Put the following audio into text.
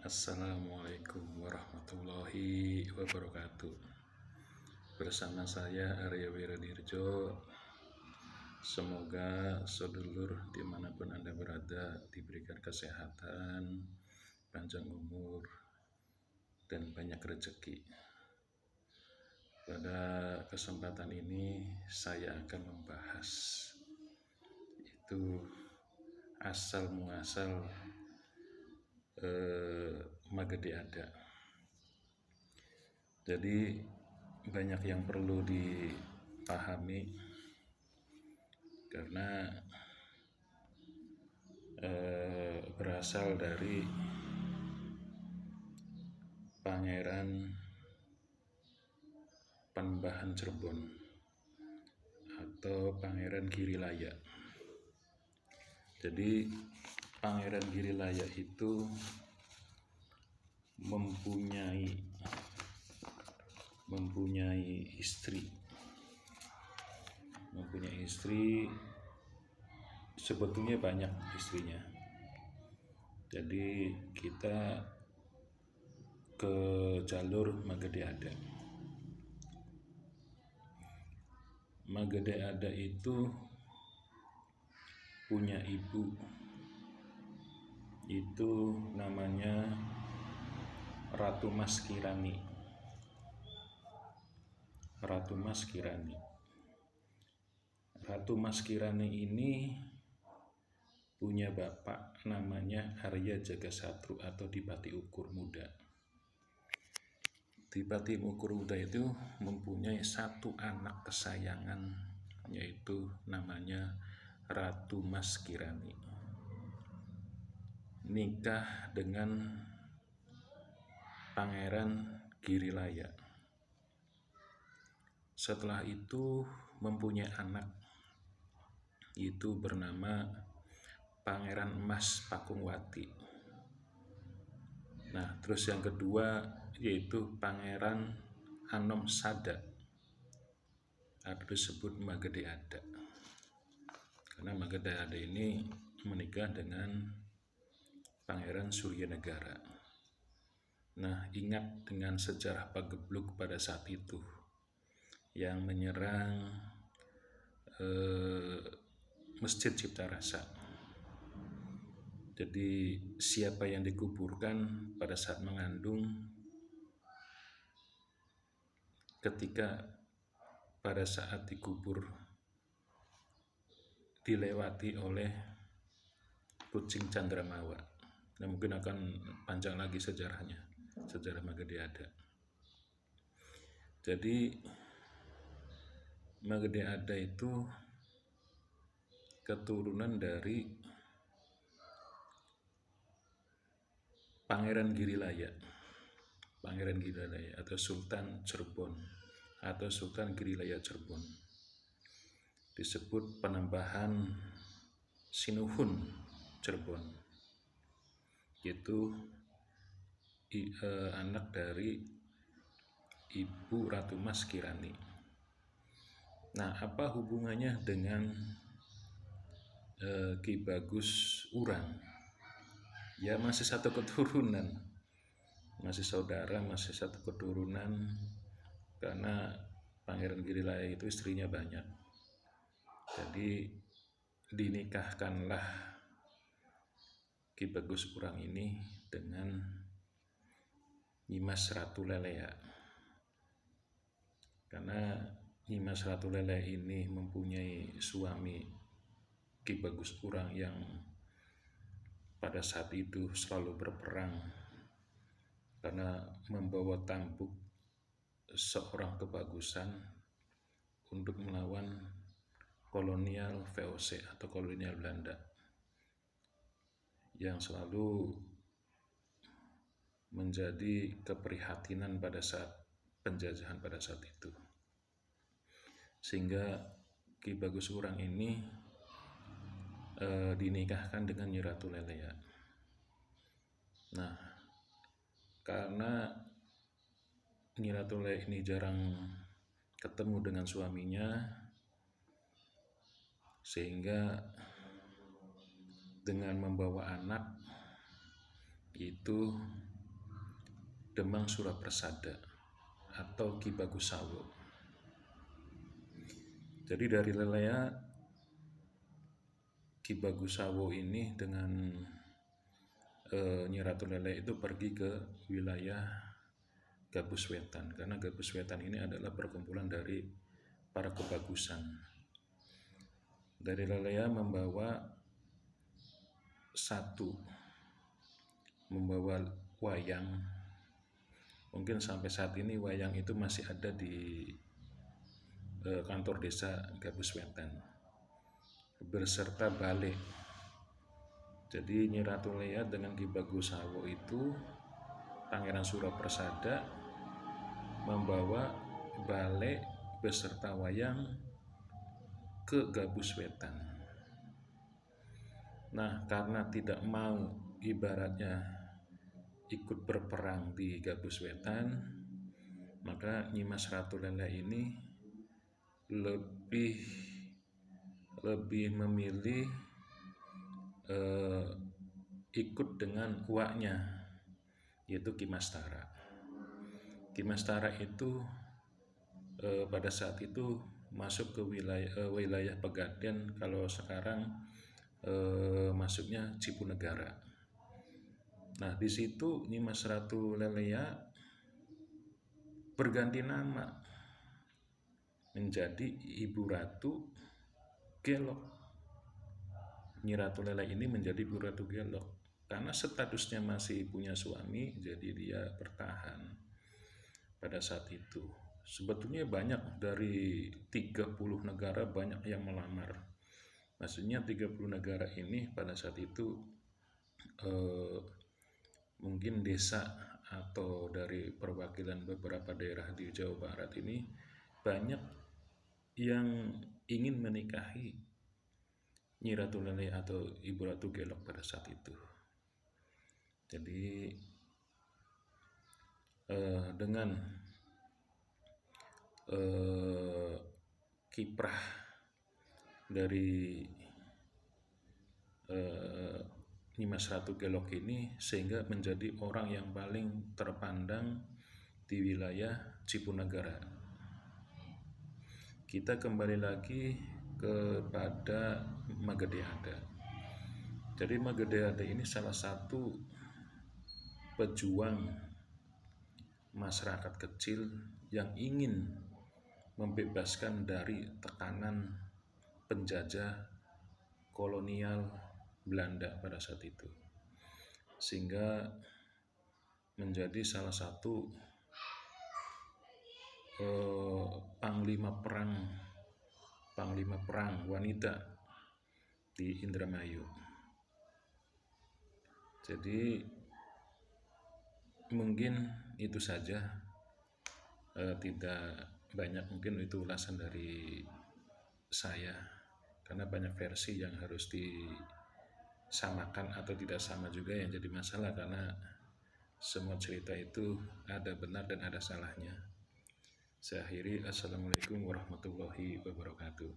Assalamualaikum warahmatullahi wabarakatuh. Bersama saya Arya Wiradirjo. Semoga sedulur dimanapun Anda berada diberikan kesehatan, panjang umur, dan banyak rezeki. Pada kesempatan ini saya akan membahas itu asal muasal Magede Ada. Jadi banyak yang perlu dipahami karena berasal dari Pangeran Panembahan Cirebon atau Pangeran Girilaya. Jadi Pangeran Girilaya itu mempunyai istri. Sebetulnya banyak istrinya. Jadi kita ke jalur Magede Ada. Magede Ada itu punya ibu, itu namanya Ratu Mas Kirani. Ratu Mas Kirani ini punya bapak namanya Arya Jagasatru atau Dipati Ukur Muda. Dipati Ukur Muda itu mempunyai satu anak kesayangan, yaitu namanya Ratu Mas Kirani. Nikah dengan Pangeran Girilaya. Setelah itu mempunyai anak, itu bernama Pangeran Mas Pakungwati. Nah, terus yang kedua yaitu Pangeran Anom Sada, atau disebut Magede Ada. Karena Magede Ada ini menikah dengan Pangeran Suryanegara. Nah, ingat dengan sejarah Pagebluk pada saat itu yang menyerang Masjid Cipta Rasa. Jadi siapa yang dikuburkan pada saat mengandung, ketika pada saat dikubur dilewati oleh kucing Candramawa. Nah, mungkin akan panjang lagi sejarahnya, sejarah Magede Ada. Jadi Magede Ada itu keturunan dari Pangeran Girilaya atau Sultan Cirebon atau Sultan Girilaya Cirebon. Disebut Panembahan Sinuhun Cirebon. Itu anak dari Ibu Ratu Mas Kirani. Nah, apa hubungannya dengan Ki Bagus Urang? Ya, masih satu keturunan, masih saudara, masih satu keturunan, karena Pangeran Girilaya itu istrinya banyak. Jadi dinikahkanlah Ki Bagus Urang ini dengan Nyimas Ratu Lelea. Karena Nyimas Ratu Lelea ini mempunyai suami Ki Bagus Urang yang pada saat itu selalu berperang karena membawa tampuk seorang kebagusan untuk melawan kolonial VOC atau kolonial Belanda yang selalu menjadi keprihatinan pada saat penjajahan pada saat itu. Sehingga Ki Bagus Urang ini dinikahkan dengan Nyi Ratu Lelea. Nah, karena Nyi Ratu Lelea ini jarang ketemu dengan suaminya, sehingga dengan membawa anak itu Demang Suraprasada atau Ki Bagus Sawo. Jadi dari Lelea, Ki Bagus Sawo ini dengan Nyi Ratu Lelea itu pergi ke wilayah Gabus Wetan, karena Gabus Wetan ini adalah perkumpulan dari para kebagusan. Dari Lelea membawa wayang. Mungkin sampai saat ini wayang itu masih ada di kantor desa Gabus Wetan, beserta balik. Jadi Nyi Ratu Lelea dengan Ki Bagus Sawo itu, Pangeran Suraprasada membawa balik beserta wayang ke Gabus Wetan. Nah, karena tidak mau ibaratnya ikut berperang di Gabus Wetan, maka Nyimas Ratu Lelea ini lebih memilih ikut dengan uaknya, yaitu Ki Mastara. Ki Mastara itu pada saat itu masuk ke wilayah Pegadaian, kalau sekarang masuknya Cipunegara. Nah, di situ Nyimas Ratu Lelea berganti nama menjadi Ibu Ratu Gelok. Nyi Ratu Lelea ini menjadi Ibu Ratu Gelok karena statusnya masih punya suami, jadi dia bertahan pada saat itu. Sebetulnya banyak, dari 30 negara banyak yang melamar. Maksudnya 30 negara ini pada saat itu mungkin desa atau dari perwakilan beberapa daerah di Jawa Barat ini banyak yang ingin menikahi Nyi Ratu Lelea atau Ibu Ratu Gelok pada saat itu. Jadi dengan kiprah dari Nyimas Ratu Gelok ini, sehingga menjadi orang yang paling terpandang di wilayah Cipunegara. Kita kembali lagi kepada Magedeada. Jadi Magedeada ini salah satu pejuang masyarakat kecil yang ingin membebaskan dari tekanan penjajah kolonial Belanda pada saat itu, sehingga menjadi salah satu panglima perang wanita di Indramayu. Jadi mungkin itu saja, tidak banyak, mungkin itu ulasan dari saya, karena banyak versi yang harus disamakan atau tidak sama juga yang jadi masalah, karena semua cerita itu ada benar dan ada salahnya. Saya akhiri, assalamualaikum warahmatullahi wabarakatuh.